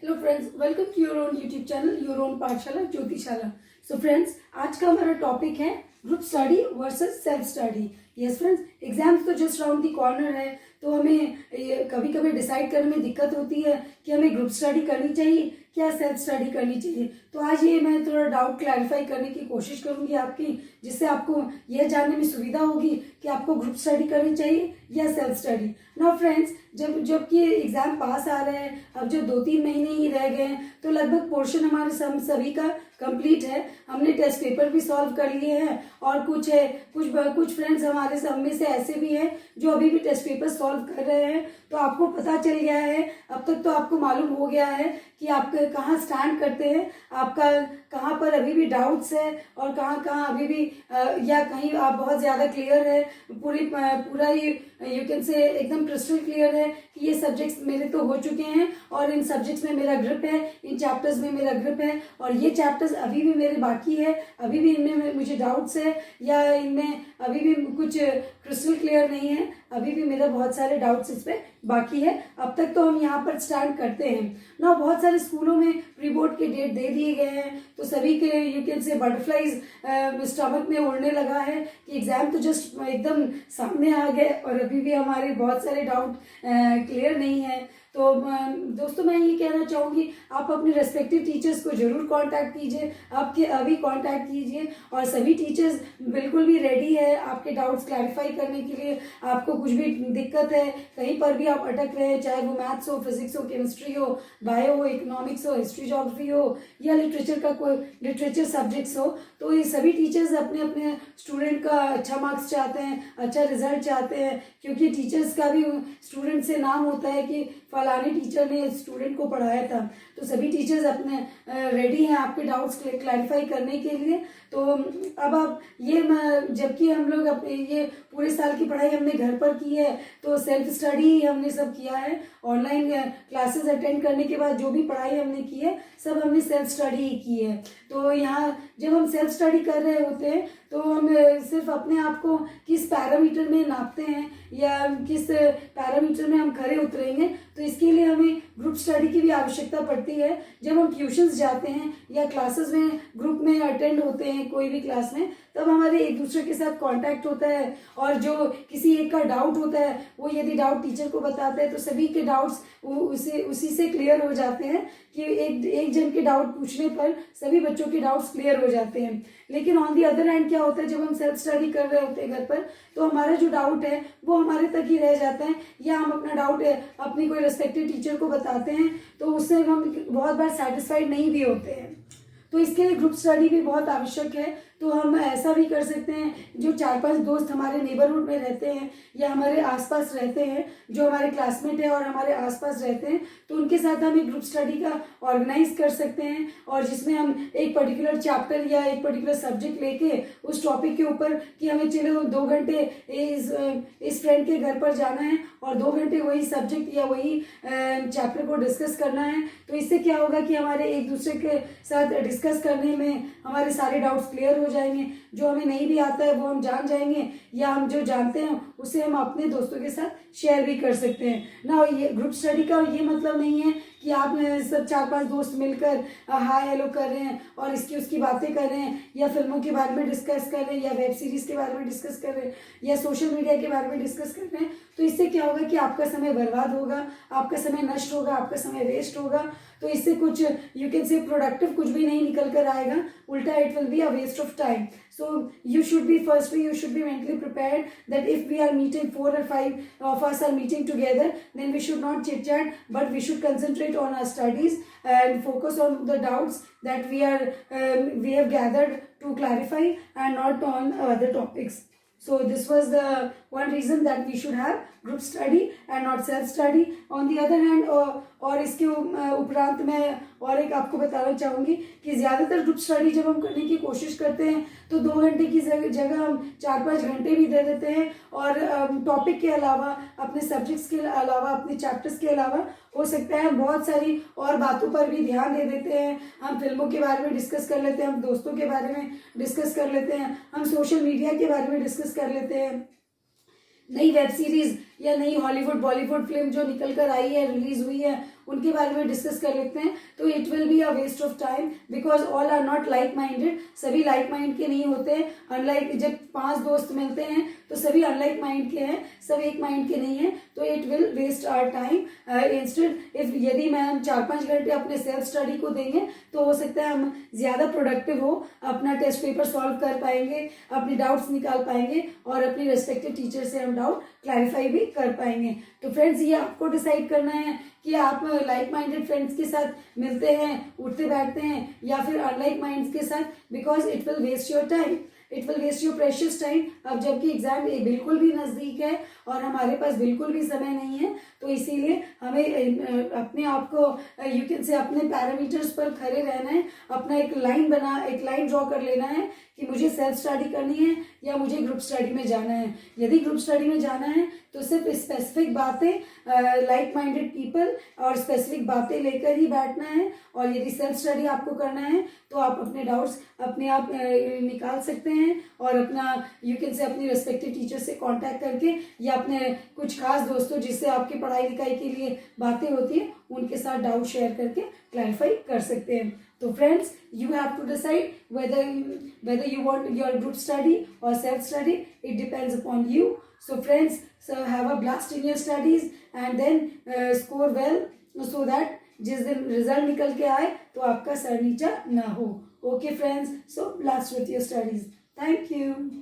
Hello friends, welcome to your own YouTube channel your own Pathshala Jyotishala. So friends, आज का हमारा topic है group study versus self study. Yes friends, exams तो just round the corner है, तो हमें कभी कभी डिसाइड करने में दिक्कत होती है कि हमें ग्रुप स्टडी करनी चाहिए क्या सेल्फ स्टडी करनी चाहिए। तो आज ये मैं थोड़ा डाउट क्लैरिफाई करने की कोशिश करूंगी आपकी, जिससे आपको यह जानने में सुविधा होगी कि आपको ग्रुप स्टडी करनी चाहिए या सेल्फ स्टडी। नाउ फ्रेंड्स, जबकि एग्जाम पास आ रहे हैं, अब जो 2-3 महीने ही रह गए हैं, तो लगभग पोर्शन हमारे सभी का कंप्लीट है। हमने टेस्ट पेपर भी सॉल्व कर लिए हैं और कुछ फ्रेंड्स हमारे सब में से ऐसे भी हैं जो अभी भी टेस्ट पेपर सॉल्व कर रहे हैं। तो आपको पता चल गया है, अब तक तो आपको मालूम हो गया है कि आप कहाँ स्टैंड करते हैं, आपका कहाँ पर अभी भी डाउट्स है और कहाँ अभी भी या कहीं आप बहुत ज़्यादा क्लियर है, पूरा ही यू कैन से एकदम क्रिस्टल क्लियर है कि ये सब्जेक्ट्स मेरे तो हो चुके हैं और इन सब्जेक्ट्स में मेरा ग्रिप है, इन चैप्टर्स में मेरा ग्रिप है और ये चैप्टर्स अभी भी मेरे बाकी है, अभी भी इनमें मुझे डाउट्स है या इनमें अभी भी कुछ क्रिस्टल क्लियर नहीं है, अभी भी मेरा बहुत सारे डाउट्स इस पे बाकी है। अब तक तो हम यहाँ पर स्टैंड करते हैं ना। बहुत सारे स्कूलों में प्री बोर्ड के डेट दे दिए गए हैं, तो सभी के you can say butterflies stomach में उड़ने लगा है कि एग्जाम तो जस्ट एकदम सामने आ गए और अभी भी हमारे बहुत सारे डाउट क्लियर नहीं है। तो दोस्तों, मैं ये कहना चाहूँगी, आप अपने रेस्पेक्टिव टीचर्स को जरूर कांटेक्ट कीजिए, आपके अभी कांटेक्ट कीजिए और सभी टीचर्स बिल्कुल भी रेडी है आपके डाउट्स क्लैरिफाई करने के लिए। आपको कुछ भी दिक्कत है, कहीं पर भी आप अटक रहे हैं, चाहे वो मैथ्स हो, फिजिक्स हो, केमिस्ट्री हो, बायो हो, इकोनॉमिक्स हो, हिस्ट्री ज्योग्राफी हो या लिटरेचर सब्जेक्ट्स हो, तो ये सभी टीचर्स अपने अपने स्टूडेंट का अच्छा मार्क्स चाहते हैं, अच्छा रिजल्ट चाहते हैं, क्योंकि टीचर्स का भी स्टूडेंट से नाम होता है कि फलाने टीचर ने स्टूडेंट को पढ़ाया था। तो सभी टीचर्स अपने रेडी हैं आपके डाउट्स क्लैरिफाई करने के लिए। तो अब आप जबकि हम लोग अपने ये पूरे साल की पढ़ाई हमने घर पर की है, तो सेल्फ स्टडी हमने सब किया है। ऑनलाइन क्लासेस अटेंड करने के बाद जो भी पढ़ाई हमने की है, सब हमने सेल्फ स्टडी ही की है। तो यहाँ जब हम सेल्फ स्टडी कर रहे होते हैं, तो हम सिर्फ अपने आप को किस पैरामीटर में नापते हैं या किस पैरामीटर में हम खरे उतरेंगे, तो इसके लिए हमें ग्रुप स्टडी की भी आवश्यकता पड़ती है। जब हम ट्यूशन्स जाते हैं या क्लासेस में ग्रुप में अटेंड होते हैं कोई भी क्लास में, तब हमारे एक दूसरे के साथ कांटेक्ट होता है और जो किसी एक का डाउट होता है, वो यदि डाउट टीचर को बताता है तो सभी के डाउट्स उसी से क्लियर हो जाते हैं कि एक जन के डाउट पूछने पर सभी बच्चों के डाउट्स क्लियर हो जाते हैं। लेकिन ऑन दी अदर हैंड क्या होता है, जब हम सेल्फ स्टडी कर रहे होते हैं घर पर, तो हमारा जो डाउट है वो हमारे तक ही रह जाता है, या हम अपना डाउट अपनी कोई रेस्पेक्टिव टीचर को बताते हैं तो उससे हम बहुत बार सेटिस्फाइड नहीं भी होते हैं। तो इसके लिए ग्रुप स्टडी भी बहुत आवश्यक है। तो हम ऐसा भी कर सकते हैं, जो 4-5 दोस्त हमारे नेबरहुड में रहते हैं या हमारे आसपास रहते हैं, जो हमारे क्लासमेट है और हमारे आसपास रहते हैं, तो उनके साथ हम एक ग्रुप स्टडी का ऑर्गेनाइज कर सकते हैं, और जिसमें हम एक पर्टिकुलर चैप्टर या एक पर्टिकुलर सब्जेक्ट लेके उस टॉपिक के ऊपर कि हमें चलो 2 घंटे इस फ्रेंड के घर पर जाना है और 2 घंटे वही सब्जेक्ट या वही चैप्टर को डिस्कस करना है। तो इससे क्या होगा कि हमारे एक दूसरे के साथ डिस्कस करने में हमारे सारे डाउट्स क्लियर हो जाएंगे, जो हमें नहीं भी आता है वो हम जान जाएंगे, या हम जो जानते हैं उसे हम अपने दोस्तों के साथ शेयर भी कर सकते हैं ना। ये ग्रुप स्टडी का ये मतलब नहीं है कि आप सब 4-5 दोस्त मिलकर हाय हेलो कर रहे हैं और इसकी उसकी बातें कर रहे हैं, या फिल्मों के बारे में डिस्कस कर रहे हैं, या वेब सीरीज के बारे में डिस्कस कर रहे हैं, या सोशल मीडिया के बारे में डिस्कस कर रहे हैं। तो इससे क्या होगा कि आपका समय बर्बाद होगा, आपका समय नष्ट होगा, आपका समय वेस्ट होगा। तो इससे कुछ यू कैन से प्रोडक्टिव कुछ भी नहीं निकल कर आएगा, उल्टा it will be a waste of time. So you should be mentally prepared that if we are meeting 4 or 5 of us are meeting together, then we should not chit chat, but we should concentrate on our studies and focus on the doubts that we have gathered to clarify, and not on other topics. So this was the one reason that we should have group study and not self study. On the other hand, और इसके उपरांत मैं और एक आपको बताना चाहूँगी कि ज़्यादातर ग्रुप स्टडी जब हम करने की कोशिश करते हैं, तो 2 घंटे की जगह हम 4-5 घंटे भी दे देते हैं, और टॉपिक के अलावा, अपने सब्जेक्ट्स के अलावा, अपने चैप्टर्स के अलावा हो सकता है हम बहुत सारी और बातों पर भी ध्यान दे देते हैं। हम फिल्मों के बारे में डिस्कस कर लेते हैं, हम दोस्तों के बारे में डिस्कस कर लेते हैं, हम सोशल मीडिया के बारे में डिस्कस कर लेते हैं, नई वेब सीरीज या नई हॉलीवुड बॉलीवुड फिल्म जो निकल कर आई है, रिलीज हुई है, उनके बारे में डिस्कस कर लेते हैं, तो it will be a waste of time because all are not like minded, सभी लाइक माइंड के नहीं होते हैं। अनलाइक जब 5 दोस्त मिलते हैं तो सभी अनलाइक माइंड के हैं, सब एक माइंड के नहीं है, तो it will waste our time. Instead if यदि मैं हम 4-5 घंटे अपने सेल्फ स्टडी को देंगे तो हो सकता है हम ज़्यादा प्रोडक्टिव हो, अपना टेस्ट पेपर सॉल्व कर पाएंगे, अपने डाउट्स निकाल पाएंगे और अपनी रेस्पेक्टिव टीचर से हम डाउट क्लैरिफाई भी कर पाएंगे। तो फ्रेंड्स ये आपको डिसाइड करना है कि आप लाइक माइंडेड फ्रेंड्स के साथ मिलते हैं, उठते बैठते हैं, या फिर अनलाइक माइंड्स के साथ, because it will waste your time, it will waste your precious time. अब जबकि एग्जाम बिल्कुल भी नज़दीक है और हमारे पास बिल्कुल भी समय नहीं है, तो इसीलिए हमें अपने आप को यू कैन से अपने पैरामीटर्स पर खड़े रहना है, अपना एक लाइन ड्रॉ कर लेना है कि मुझे सेल्फ स्टडी करनी है या मुझे ग्रुप स्टडी में जाना है। यदि ग्रुप स्टडी में जाना है तो सिर्फ स्पेसिफिक बातें, लाइक माइंडेड पीपल और स्पेसिफिक बातें लेकर ही बैठना है, और यदि सेल्फ स्टडी आपको करना है तो आप अपने डाउट्स अपने आप निकाल सकते हैं और अपना यू कैन से अपनी रेस्पेक्टिव टीचर से कांटेक्ट करके या अपने कुछ खास दोस्तों जिससे आपकी पढ़ाई लिखाई के लिए बातें होती है उनके साथ डाउट शेयर करके क्लैरिफाई कर सकते हैं। तो friends you have to decide whether you want your group study or self study, it depends upon you. So friends, so have a blast in your studies and then score well so that जिस दिन result निकल के आए तो आपका sir नीचा ना हो। Okay friends, so blast with your studies. Thank you.